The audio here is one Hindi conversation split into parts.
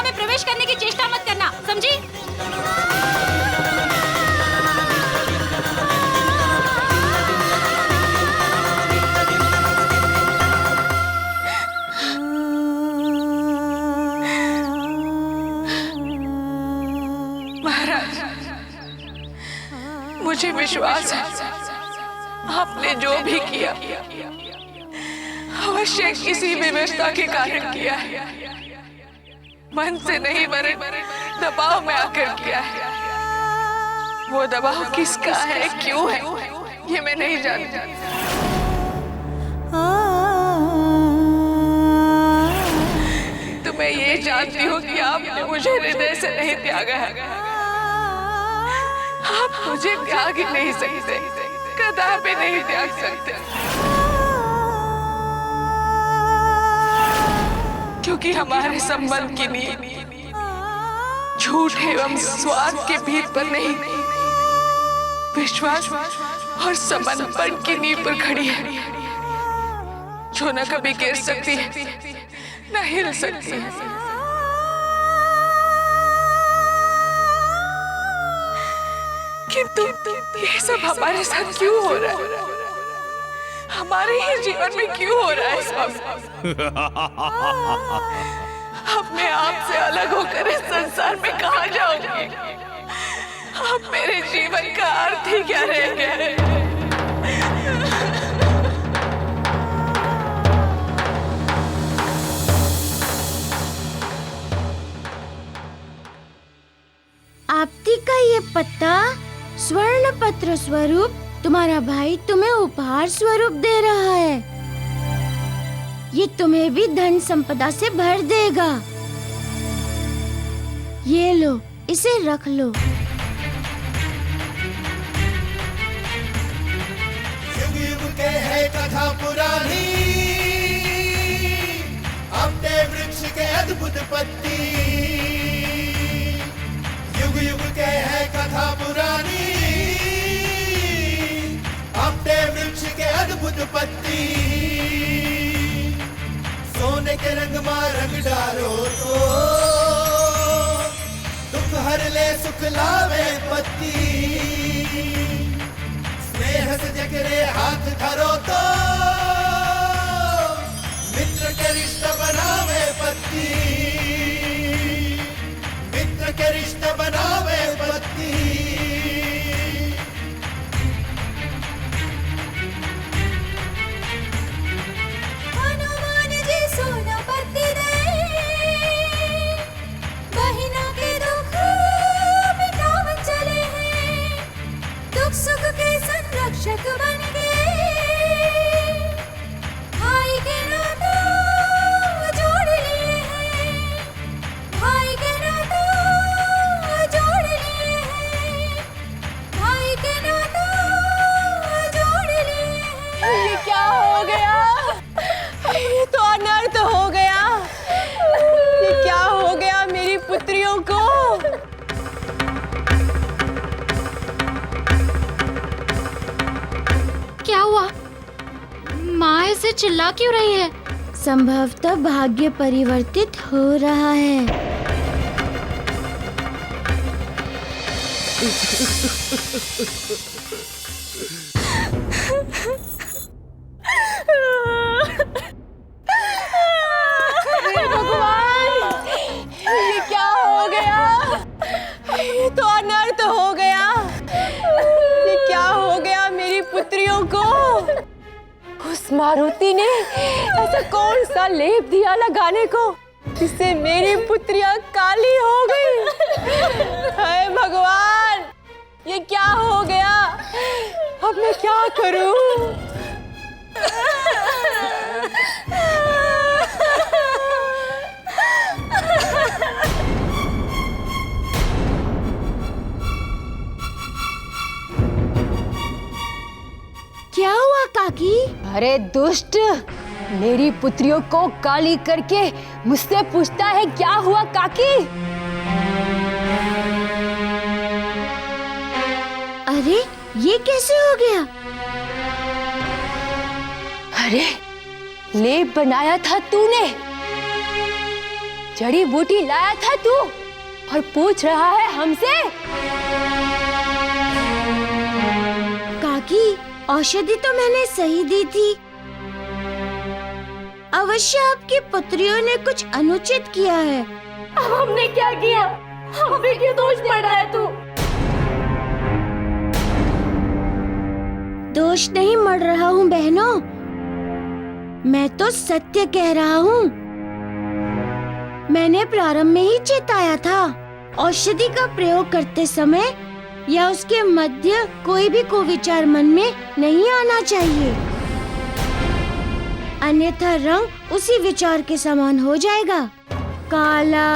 में प्रवेश करने की चेष्टा मत करना, समझी? महाराज, मुझे विश्वास है आपने जो भी किया अवश्य किसी व्यवस्था के कारण किया है, मन से नहीं वरन दबाव में आकर किया है। वो दबाव किसका है, क्यों है, ये मैं नहीं जानती। तो मैं ये जानती हूँ कि आपने मुझे हृदय से नहीं त्यागा है। आप मुझे त्याग ही नहीं सकते, कदापि नहीं त्याग सकते, क्योंकि हमारे संबंध की नींव झूठ एवं स्वार्थ के भीत पर नहीं, विश्वास और समर्पण की नींव पर खड़ी है, जो न कभी गिर सकती है न हिल सकती है। किंतु ये सब हमारे साथ क्यों हो रहा है? हमारे ही जीवन में क्यों हो रहा है सब? अपने आप से अलग होकर इस संसार में कहाँ जाऊंगी? अब मेरे जीवन का अर्थ ही क्या रह गया है? आपती का ये पत्ता स्वर्ण पत्र स्वरूप तुम्हारा भाई तुम्हें उपहार स्वरूप दे रहा है। ये तुम्हें भी धन संपदा से भर देगा। ये लो, इसे रख लो। युग युग के है कथा पुरानी, अपने वृक्ष के अद्भुत पत्ती। युग युग के है कथा पुरानी, अपने वृक्ष के अद्भुत पत्ती। सोने के रंग में रंग डालो तो दुख हर ले सुख लावे पत्ती। स्नेह से जगरे हाथ धरो तो मित्र के रिश्ता बनावे पत्ती। मित्र के रिश्ता बनावे पत्ती। सुख के संरक्षक बन गए, भाई के नाता जोड़ लिए हैं, भाई के नाता जोड़ लिए हैं, भाई के नाता जोड़ लिए हैं। ये क्या हो गया? ये तो अनर्थ हो गया। ये क्या हो गया मेरी पुत्रियों को? क्या हुआ? माँ ऐसे चिल्ला क्यों रही है? संभवतः भाग्य परिवर्तित हो रहा है। भगवान, ये क्या हो गया? ये तो अनर्थ हो गया। ये क्या हो गया मेरी पुत्रियों को? उस मारुति ने ऐसा कौन सा लेप दिया लगाने को जिससे मेरी पुत्रियां काली हो गई? हाय भगवान, ये क्या हो गया? अब मैं क्या करूं? क्या हुआ काकी? अरे दुष्ट, मेरी पुत्रियों को काली करके मुझसे पूछता है क्या हुआ काकी? अरे ये कैसे हो गया? अरे लेप बनाया था तूने, जड़ी बूटी लाया था तू और पूछ रहा है हमसे? काकी, औषधि तो मैंने सही दी थी। अवश्य आपकी पुत्रियों ने कुछ अनुचित किया है। अब हमने क्या किया? हम पे क्यों दोष पड़ रहा है तू? दोष नहीं मढ़ रहा हूँ बहनों, मैं तो सत्य कह रहा हूँ। मैंने प्रारंभ में ही चेताया था, औषधि का प्रयोग करते समय या उसके मध्य कोई भी कुविचार मन में नहीं आना चाहिए, अन्यथा रंग उसी विचार के समान हो जाएगा, काला।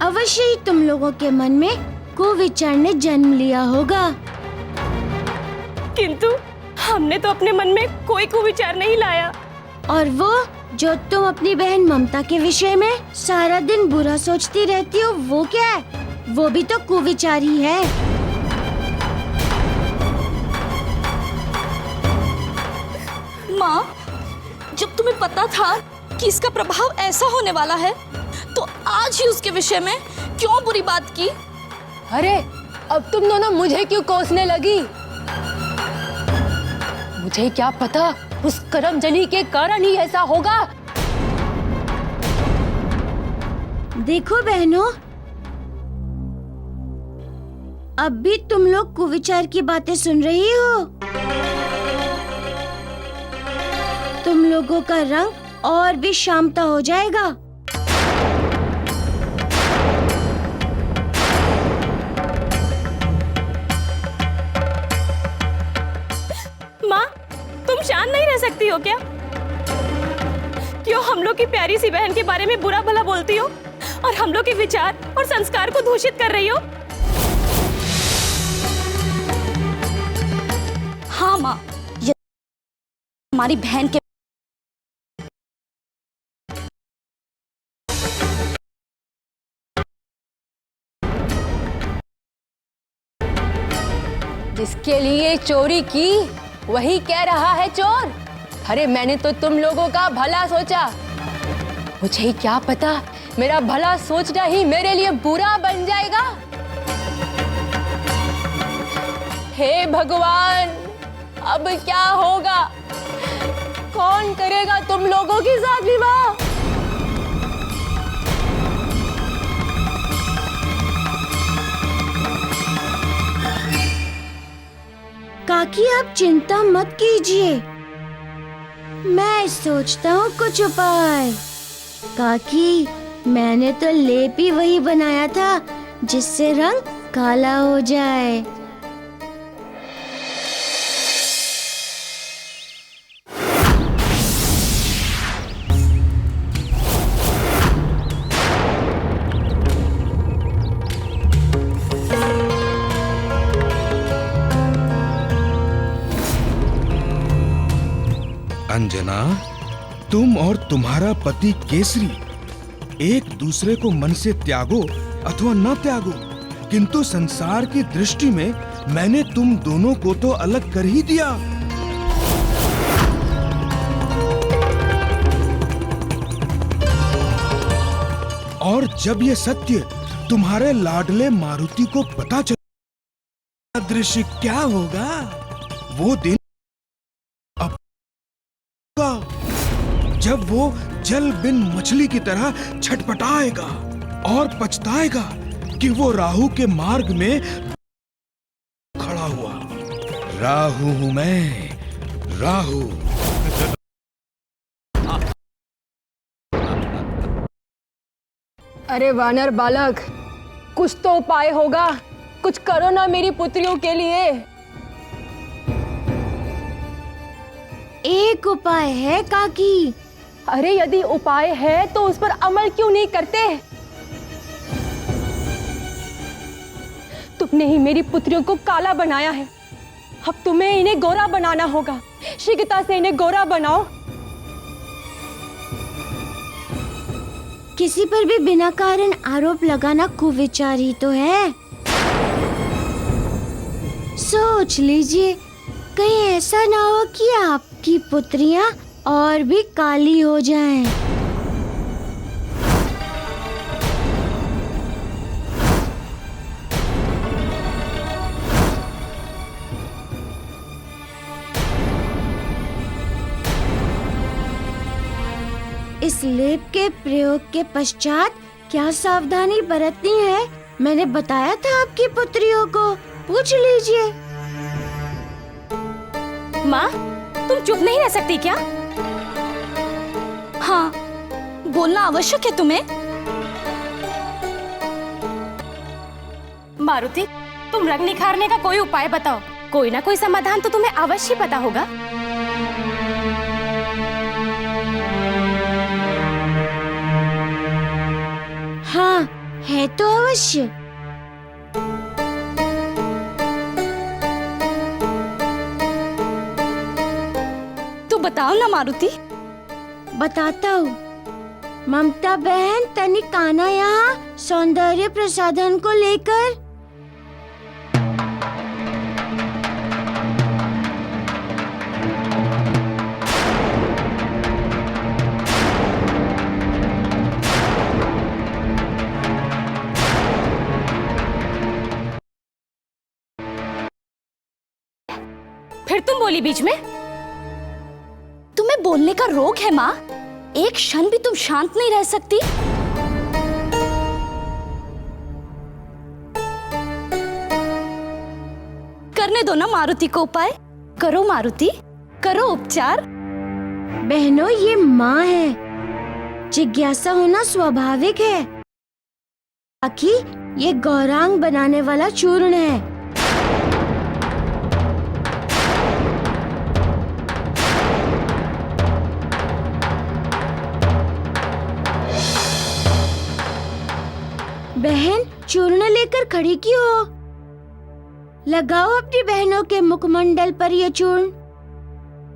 अवश्य ही तुम लोगों के मन में कुविचार ने जन्म लिया होगा। किंतु हमने तो अपने मन में कोई कुविचार नहीं लाया। और वो जो तुम अपनी बहन ममता के विषय में सारा दिन बुरा सोचती रहती हो, वो क्या है? वो भी तो कुविचार ही है। माँ, जब तुम्हें पता था कि इसका प्रभाव ऐसा होने वाला है, तो आज ही उसके विषय में क्यों बुरी बात की? अरे अब तुम दोनों मुझे क्यों कोसने लगी? मुझे क्या पता उस करमजनी के कारण ही ऐसा होगा। देखो बहनों, अब भी तुम लोग कुविचार की बातें सुन रही हो। तुम लोगों का रंग और भी शांता हो जाएगा। माँ, तुम शांत नहीं रह सकती हो क्या? क्यों हम लोग की प्यारी सी बहन के बारे में बुरा भला बोलती हो और हम लोग के विचार और संस्कार को दूषित कर रही हो? हाँ माँ, ये हमारी बहन के जिसके लिए चोरी की वही कह रहा है चोर। अरे मैंने तो तुम लोगों का भला सोचा, मुझे क्या पता मेरा भला सोचना ही मेरे लिए बुरा बन जाएगा। हे भगवान, अब क्या होगा? कौन करेगा तुम लोगों के साथ विवाह? काकी, आप चिंता मत कीजिए, मैं सोचता हूँ कुछ उपाय। काकी, मैंने तो लेप ही वही बनाया था जिससे रंग काला हो जाए। अंजना, तुम और तुम्हारा पति केसरी एक दूसरे को मन से त्यागो अथवा न त्यागो, किंतु संसार की दृष्टि में मैंने तुम दोनों को तो अलग कर ही दिया। और जब ये सत्य तुम्हारे लाडले मारुति को पता चला, दृश्य क्या होगा? वो दिन जब वो जल बिन मछली की तरह छटपटाएगा और पछताएगा कि वो राहु के मार्ग में खड़ा हुआ। राहु हूं मैं, राहु। अरे वानर बालक, कुछ तो उपाय होगा, कुछ करो ना मेरी पुत्रियों के लिए। एक उपाय है काकी। अरे यदि उपाय है तो उस पर अमल क्यों नहीं करते? तुमने ही मेरी पुत्रियों को काला बनाया है, अब तुम्हें इन्हें गोरा बनाना होगा। शीघ्रता से इन्हें गोरा बनाओ। किसी पर भी बिना कारण आरोप लगाना कुविचार ही तो है। सोच लीजिए, कहीं ऐसा ना हो कि आपकी पुत्रियां और भी काली हो जाएं। इस लेप के प्रयोग के पश्चात क्या सावधानी बरतनी है, मैंने बताया था आपकी पुत्रियों को, पूछ लीजिए। माँ, तुम चुप नहीं रह सकती क्या? हाँ, बोलना आवश्यक है तुम्हें। मारुति, तुम रंग निखारने का कोई उपाय बताओ। कोई ना कोई समाधान तो तुम्हें अवश्य पता होगा। हाँ, है तो अवश्य। तो बताओ ना मारुति। बताता हूँ। ममता बहन, तनिक आना यहाँ सौंदर्य प्रसाधन को लेकर। फिर तुम बोली बीच में। तुम्हें बोलने का रोग है माँ? एक क्षण भी तुम शांत नहीं रह सकती? करने दो ना मारुति को उपाय। करो मारुति, करो उपचार। बहनों, ये माँ है, जिज्ञासा होना स्वाभाविक है। बाकी ये गौरांग बनाने वाला चूर्ण है। बहन, चूर्ण लेकर खड़ी क्यों हो? लगाओ अपनी बहनों के मुखमंडल पर ये चूर्ण।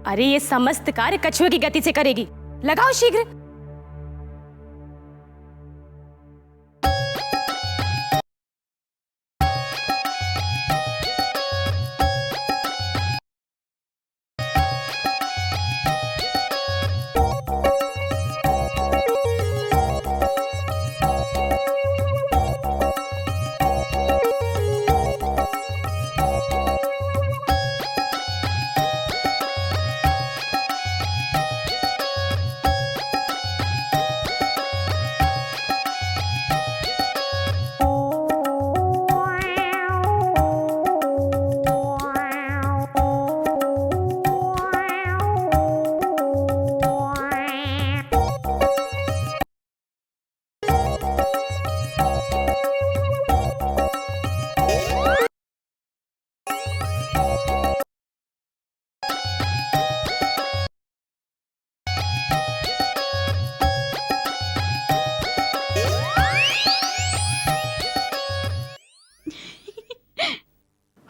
अरे ये समस्त कार्य कछुए की गति से करेगी। लगाओ शीघ्र।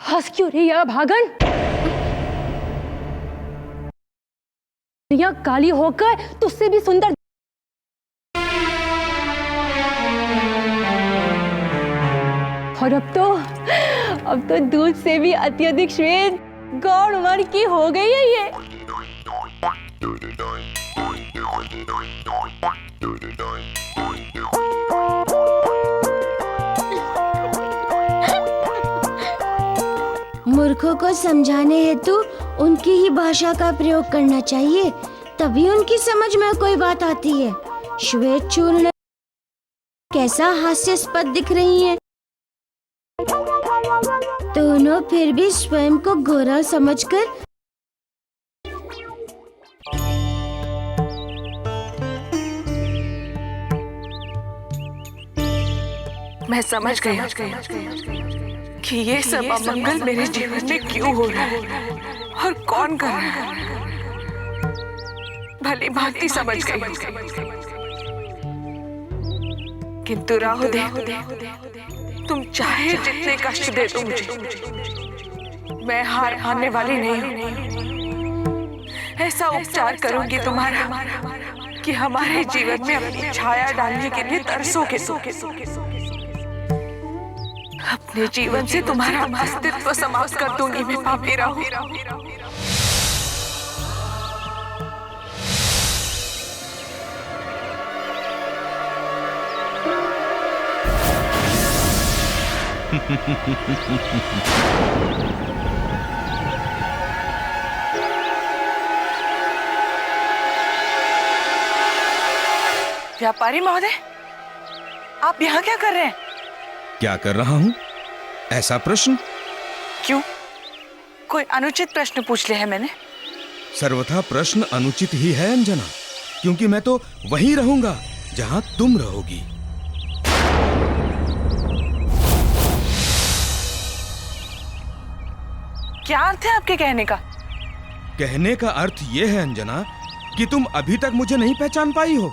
हंस क्यों रही है भागन? यहाँ काली होकर तुझसे भी सुंदर। और अब तो दूध से भी अत्यधिक श्वेत गौर वर्ण की हो गई है ये। मूर्खों को समझाने हेतु उनकी ही भाषा का प्रयोग करना चाहिए, तभी उनकी समझ में कोई बात आती है। श्वेत चूर्ण कैसा हास्यास्पद दिख रही है। दोनों फिर भी स्वयं को गोरा समझकर मैं समझ गई कि ये सब अमंगल मेरे जीवन में क्यों हो रहा है और कौन कर रहा है। भली भांति समझ गई, किंतु राहु दे, तुम चाहे जितने कष्ट दे दो मुझे, मैं हार मानने वाली नहीं हूँ। ऐसा उपचार करूंगी तुम्हारा कि हमारे जीवन में अपनी छाया डालने के लिए तरसोगे। अपने जीवन से तुम्हारा अस्तित्व समाप्त कर दूंगी मैं पापी राहु। व्यापारी महोदय, आप यहाँ क्या कर रहे हैं? क्या कर रहा हूँ? ऐसा प्रश्न? क्यों? कोई अनुचित प्रश्न पूछ लिया है मैंने? सर्वथा प्रश्न अनुचित ही है अंजना, क्योंकि मैं तो वहीं रहूंगा जहां तुम रहोगी। क्या अर्थ है आपके कहने का? कहने का अर्थ यह है अंजना कि तुम अभी तक मुझे नहीं पहचान पाई हो।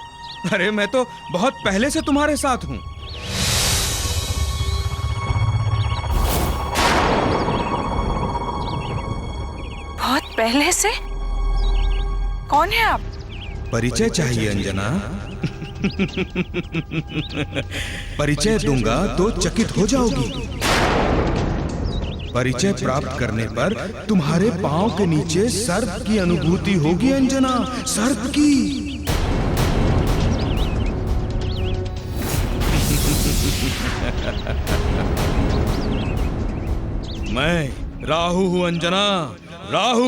अरे मैं तो बहुत पहले से तुम्हारे साथ हूं। बहुत पहले से? कौन है आप? परिचय चाहिए अंजना? परिचय दूंगा तो चकित हो जाओगी। परिचय प्राप्त करने पर तुम्हारे पांव के नीचे सर्प की अनुभूति होगी अंजना, सर्प की। मैं राहु हूं अंजना, राहु।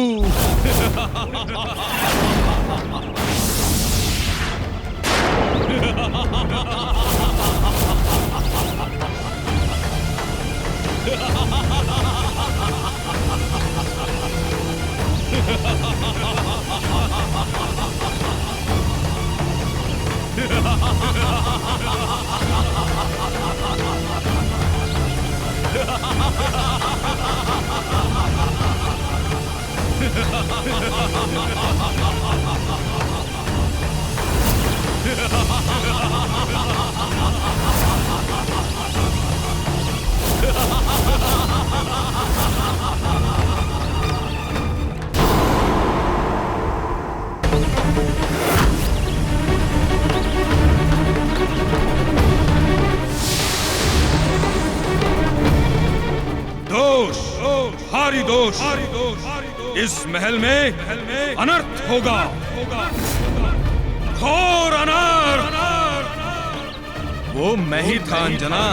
भारी दोष, इस महल में अनर्थ होगा, घोर अनर्थ। वो मैं ही था अंजना।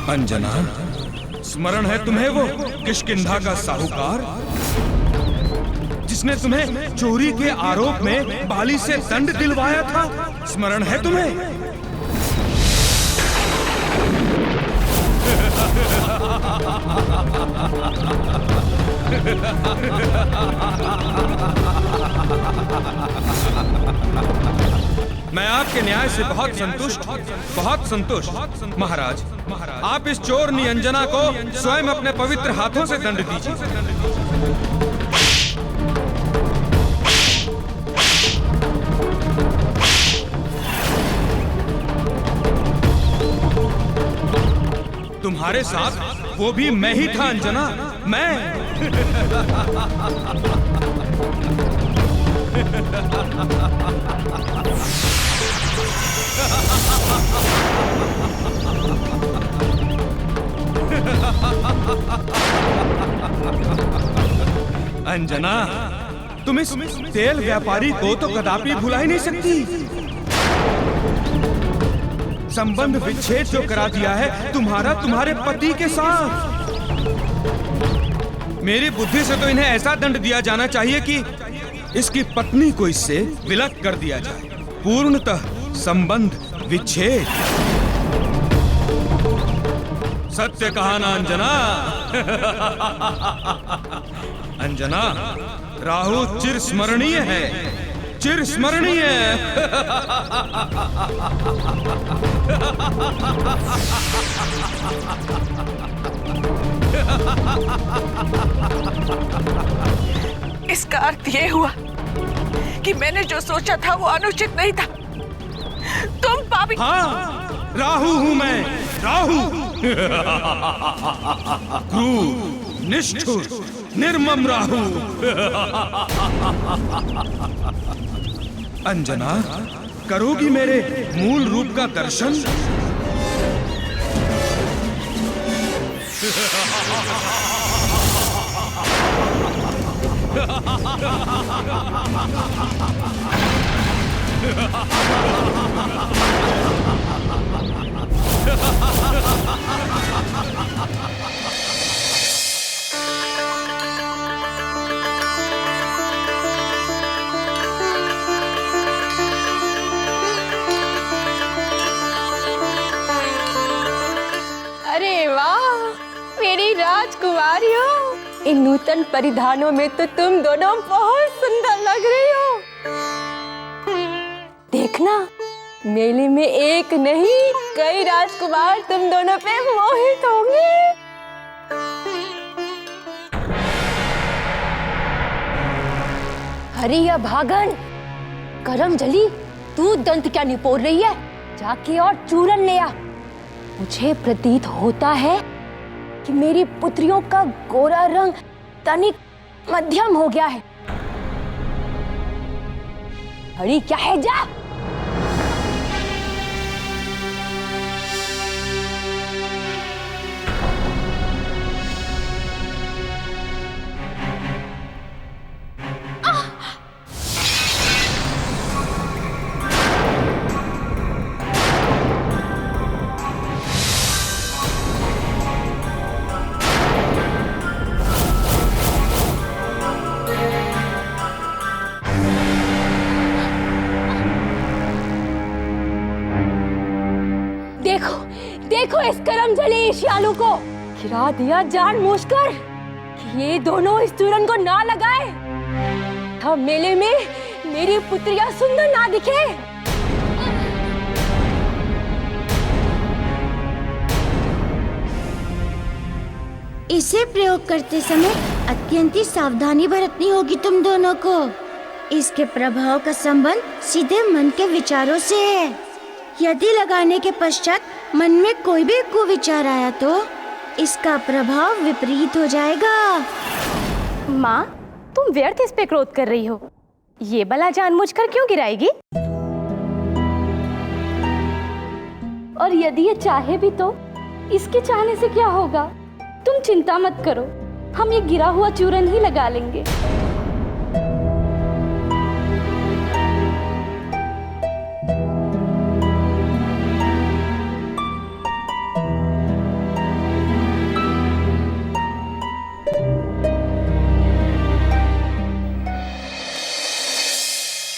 अंजना, स्मरण है तुम्हें वो किष्किंधा का साहूकार जिसने तुम्हें चोरी के आरोप में बाली से दंड दिलवाया था? स्मरण है तुम्हें? मैं आपके न्याय से बहुत संतुष्ट। महाराज, आप इस चोर निरंजना को स्वयं अपने पवित्र हाथों से दंड दीजिए। तुम्हारे साथ वो भी मैं ही था अंजना, मैं। अंजना, तुम इस तेल व्यापारी को तो कदापि भुला ही नहीं सकती। संबंध विच्छेद जो करा दिया है तुम्हारे पति के साथ। मेरी बुद्धि से तो इन्हें ऐसा दंड दिया जाना चाहिए कि इसकी पत्नी को इससे विलग कर दिया जाए। पूर्णतः संबंध विच्छेद। सत्य कहा ना अंजना? अंजना, राहु चिरस्मरणीय है, चिरस्मरणीय। इसका अर्थ ये हुआ कि मैंने जो सोचा था वो अनुचित नहीं था। तुम पापी। हाँ, राहु हूं मैं, राहु। क्रूर, निष्ठुर, निर्मम राहु। अंजना, करोगी मेरे मूल रूप का दर्शन? अरे वाह, मेरी राजकुमारियों, इन नूतन परिधानों में तो तुम दोनों बहुत सुंदर लग रही हो। देखना, मेले में एक नहीं कई राजकुमार तुम दोनों पे मोहित होंगे। हरी या भागन, करमजली, तू दंत क्या निपोर रही है? जाके और चूरन ले आ। मुझे प्रतीत होता है कि मेरी पुत्रियों का गोरा रंग तनिक मध्यम हो गया है। हरी क्या है, जा। देखो इस करमजली श्यालू को, गिरा दिया जानबूझकर कि ये दोनों इस चूरन को ना लगाए। हम मेले में मेरी पुत्रियां सुंदर ना दिखे। इसे प्रयोग करते समय अत्यंत ही सावधानी बरतनी होगी तुम दोनों को। इसके प्रभाव का संबंध सीधे मन के विचारों से है। यदि लगाने के पश्चात मन में कोई भी कुविचार आया तो इसका प्रभाव विपरीत हो जाएगा। माँ, तुम व्यर्थ इस पे क्रोध कर रही हो। ये बला जानबूझकर क्यों गिराएगी? और यदि ये चाहे भी तो इसके चाहने से क्या होगा? तुम चिंता मत करो, हम ये गिरा हुआ चूरन ही लगा लेंगे।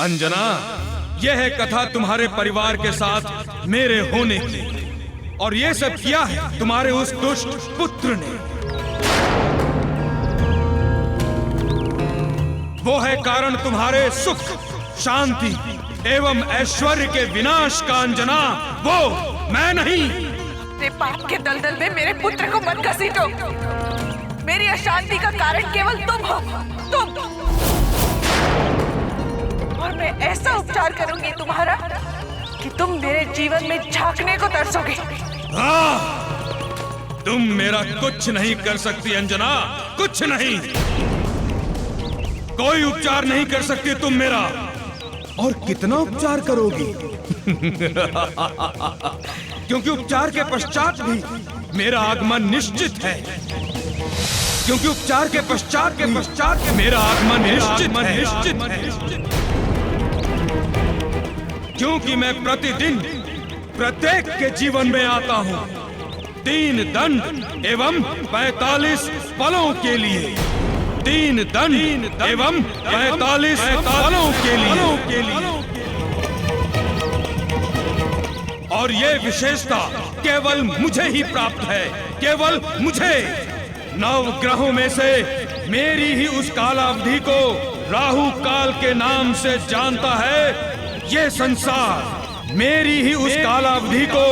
अंजना, यह है कथा तुम्हारे परिवार के साथ मेरे होने की, और ये सब किया है तुम्हारे उस दुष्ट पुत्र ने। वो है कारण तुम्हारे सुख, शांति एवं ऐश्वर्य के विनाश का। अंजना, वो मैं नहीं। तेरे पाप के दलदल में मेरे पुत्र को मत घसीटो। मेरी अशांति का कारण केवल तुम हो, तुम। और मैं ऐसा उपचार करूंगी तुम्हारा कि तुम मेरे जीवन में झांकने को तरसोगे। तुम मेरा कुछ नहीं कर सकती अंजना, कुछ नहीं। कोई उपचार नहीं कर सकती तुम मेरा। और कितना उपचार करोगी? क्योंकि उपचार के पश्चात भी मेरा आगमन निश्चित है। क्योंकि उपचार के पश्चात मेरा आगमन निश्चित है। क्योंकि मैं प्रतिदिन प्रत्येक के जीवन में आता हूँ 3 दंड एवं 45 पलों के लिए। 3 दंड एवं 45 पलों के लिए। और ये विशेषता केवल मुझे ही प्राप्त है, केवल मुझे। 9 ग्रहों में से मेरी ही उस कालावधि को राहु काल के नाम से जानता है ये संसार। मेरी ही उस कालावधि को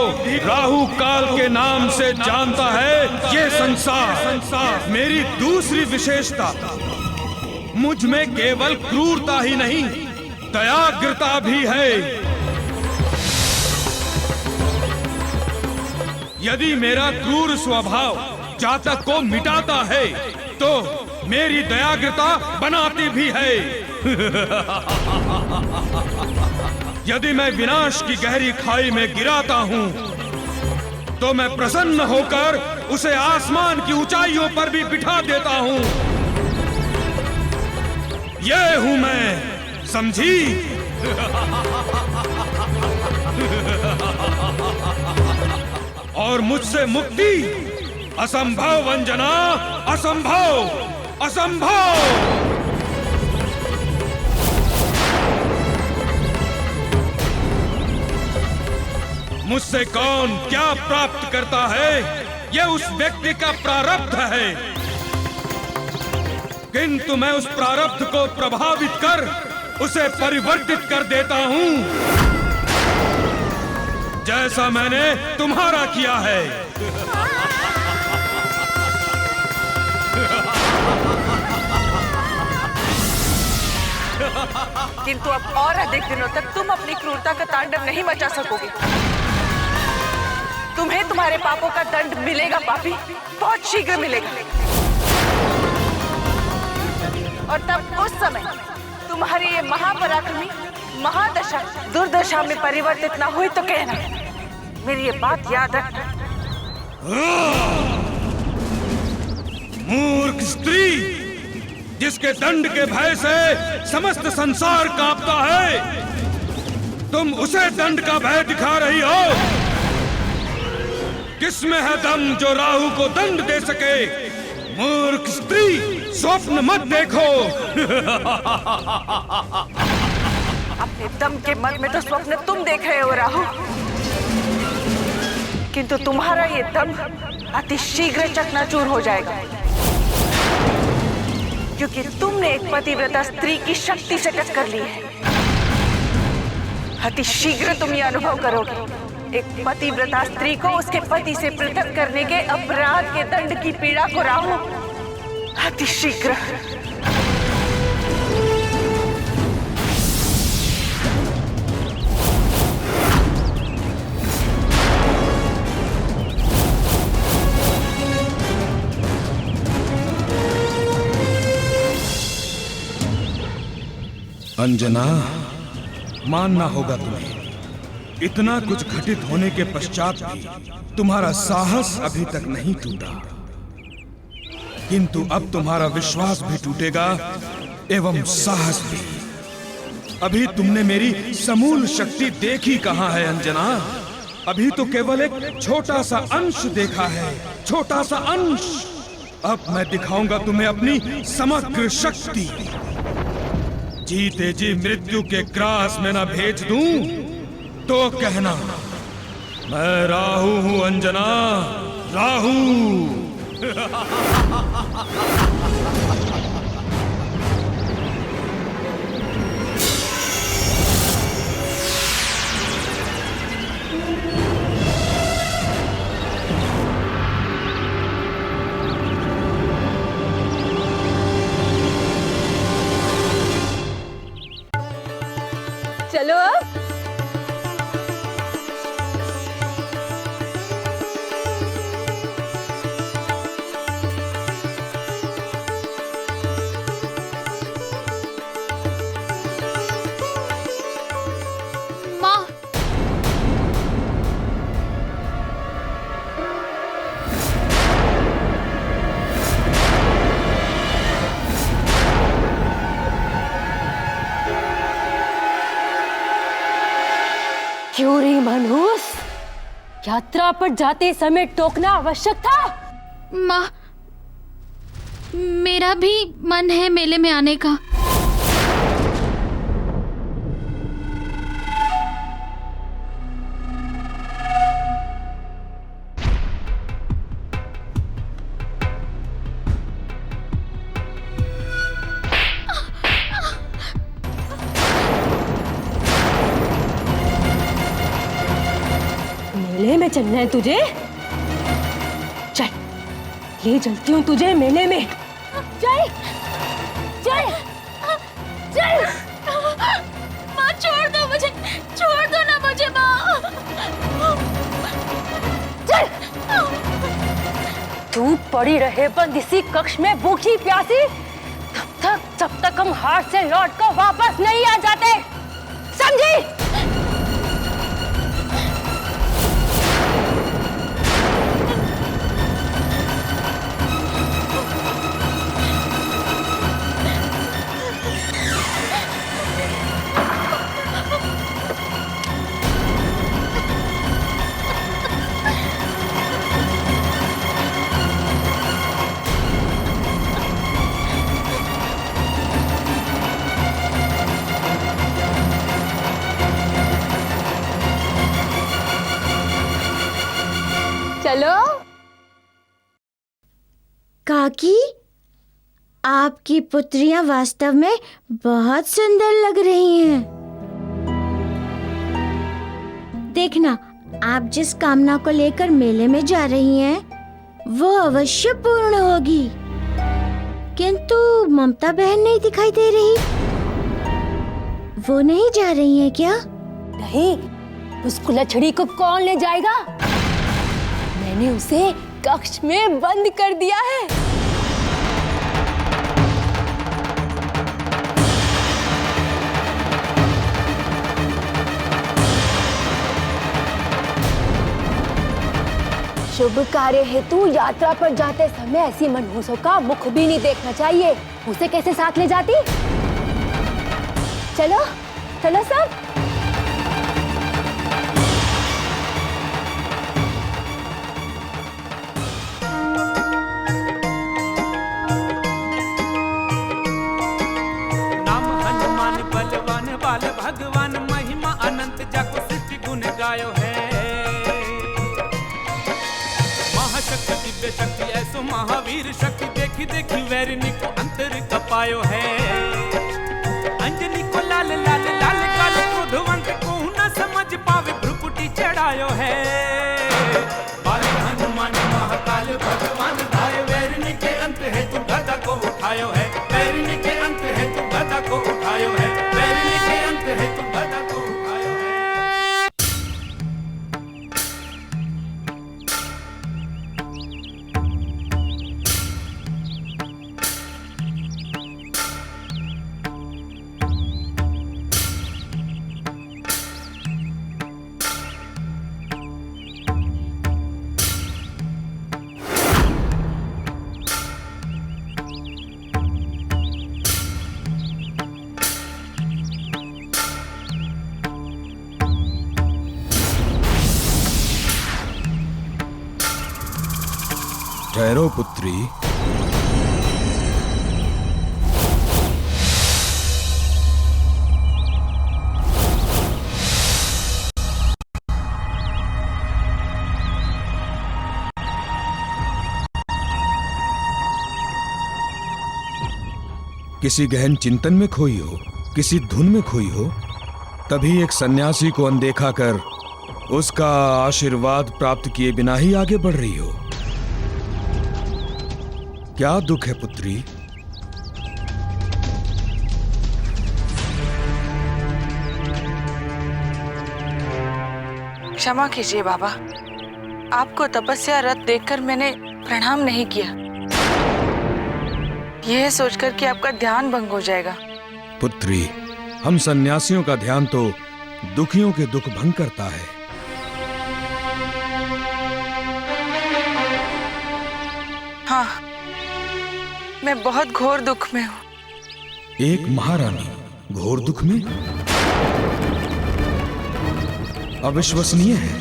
राहु काल के नाम से जानता है ये संसार। मेरी दूसरी विशेषता, मुझ में केवल क्रूरता ही नहीं, दयाग्रता भी है। यदि मेरा क्रूर स्वभाव जातक को मिटाता है तो मेरी दयाग्रता बनाती भी है। यदि मैं विनाश की गहरी खाई में गिराता हूँ तो मैं प्रसन्न होकर उसे आसमान की ऊंचाइयों पर भी बिठा देता हूँ। ये हूं मैं, समझी? और मुझसे मुक्ति असंभव अंजना, असंभव, असंभव। मुझसे कौन क्या प्राप्त करता है, यह उस व्यक्ति का प्रारब्ध है, किंतु मैं उस प्रारब्ध को प्रभावित कर उसे परिवर्तित कर देता हूं, जैसा मैंने तुम्हारा किया है। किंतु अब और अधिक दिनों तक तुम अपनी क्रूरता का तांडव नहीं मचा सकोगे। तुम्हें तुम्हारे पापों का दंड मिलेगा पापी, बहुत शीघ्र मिलेगा। और तब उस समय तुम्हारी ये महापराक्रमी महादशा दुर्दशा में परिवर्तित न हुई तो कहना। मेरी ये बात याद रखना। मूर्ख स्त्री, जिसके दंड के भय से समस्त संसार कांपता है, तुम उसे दंड का भय दिखा रही हो। किसमें है दम जो राहु को दंड दे सके? मूर्ख स्त्री, स्वप्न मत देखो। अपने दम के मन में तो स्वप्न तुम देख रहे हो राहु, किंतु तुम्हारा ये दम अति शीघ्र चकनाचूर हो जाएगा, क्योंकि तुमने एक पतिव्रता स्त्री की शक्ति से टक्कर ली है। अति शीघ्र तुम ये अनुभव करोगे। एक पतिव्रता स्त्री को उसके पति से पृथक करने के अपराध के दंड की पीड़ा को राहु अति शीघ्र। अंजना, मानना होगा तुम्हें, इतना कुछ घटित होने के पश्चात भी तुम्हारा साहस अभी तक नहीं टूटा, किंतु अब तुम्हारा विश्वास भी टूटेगा एवं साहस भी। अभी तुमने मेरी समूल शक्ति देखी कहां है अंजना? अभी तो केवल एक छोटा सा अंश देखा है, छोटा सा अंश। अब मैं दिखाऊंगा तुम्हें अपनी समग्र शक्ति। जीते जी मृत्यु के ग्रास में न भेज दूं तो कहना, मैं राहु हूं अंजना, राहु। चलो अब। माँ, क्यों रे मनहूस, यात्रा पर जाते समय टोकना आवश्यक था। माँ, मेरा भी मन है मेले में आने का। मेले में चलना है तुझे? चल, ले चलती हूँ तुझे मेले में। चल चल चल। माँ, छोड़ दो मुझे, छोड़ दो ना मुझे माँ। चल। तू पड़ी रहे बंद इसी कक्ष में भूखी प्यासी जब तक हम हाट से लौटकर वापस नहीं आ जाते, समझी? चलो। काकी, आपकी पुत्रियां वास्तव में बहुत सुंदर लग रही हैं। देखना, आप जिस कामना को लेकर मेले में जा रही हैं, वो अवश्य पूर्ण होगी। किंतु ममता बहन नहीं दिखाई दे रही। वो नहीं जा रही हैं क्या? नहीं, उस कुलछड़ी को कौन ले जाएगा? मैंने उसे कक्ष में बंद कर दिया है। शुभ कार्य हेतु यात्रा पर जाते समय ऐसी मनहूसों का मुख भी नहीं देखना चाहिए। उसे कैसे साथ ले जाती? चलो चलो सब। भगवान महिमा अनंत जाको सृष्टि गुण गायो है। महाशक्ति दिव्य शक्ति ऐसो महावीर शक्ति देखी देखी वैरिणी को अंतर कपायो है। अंजनी को लाल लाल लाल काल क्रोधवंत को न समझ पावे भ्रुकुटी चढ़ायो है। बाले हनुमान महाकाल भगवान धाय वैरिणी के अंत है तू गदा को उठायो है। वैरिणी के अंत है तू गदा को उठायो है। वैरिणी के अंत है तू गदा को उठायो है। ठहरो पुत्री। किसी गहन चिंतन में खोई हो, किसी धुन में खोई हो, तभी एक सन्यासी को अनदेखा कर उसका आशीर्वाद प्राप्त किए बिना ही आगे बढ़ रही हो। क्या दुख है पुत्री? क्षमा कीजिए बाबा, आपको तपस्या रत देखकर मैंने प्रणाम नहीं किया, यह सोचकर कि आपका ध्यान भंग हो जाएगा। पुत्री, हम सन्यासियों का ध्यान तो दुखियों के दुख भंग करता है। हाँ, मैं बहुत घोर दुख में हूँ। एक महारानी घोर दुख में? अविश्वसनीय है।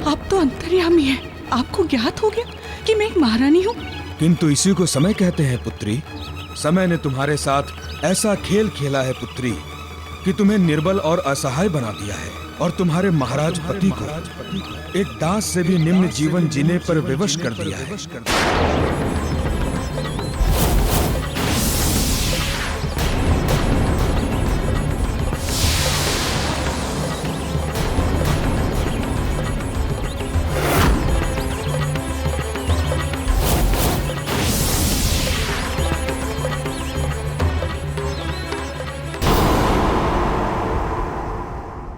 आप तो अंतर्यामी हैं। आपको ज्ञात हो गया कि मैं एक महारानी हूँ। किंतु इसी को समय कहते हैं पुत्री। समय ने तुम्हारे साथ ऐसा खेल खेला है पुत्री कि तुम्हें निर्बल और असहाय बना दिया है और तुम्हारे महाराज पति को एक दास से भी निम्न जीवन जीने पर विवश कर दिया है।